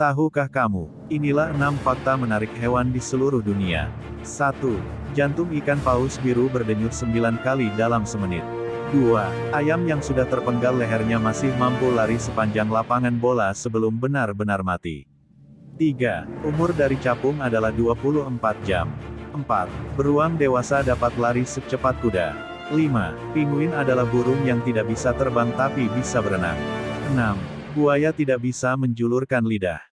Tahukah kamu, inilah 6 fakta menarik hewan di seluruh dunia. 1. Jantung ikan paus biru berdenyut 9 kali dalam semenit. 2. Ayam yang sudah terpenggal lehernya masih mampu lari sepanjang lapangan bola sebelum benar-benar mati. 3. Umur dari capung adalah 24 jam. 4. Beruang dewasa dapat lari secepat kuda. 5. Pinguin adalah burung yang tidak bisa terbang tapi bisa berenang. 6. Buaya tidak bisa menjulurkan lidah.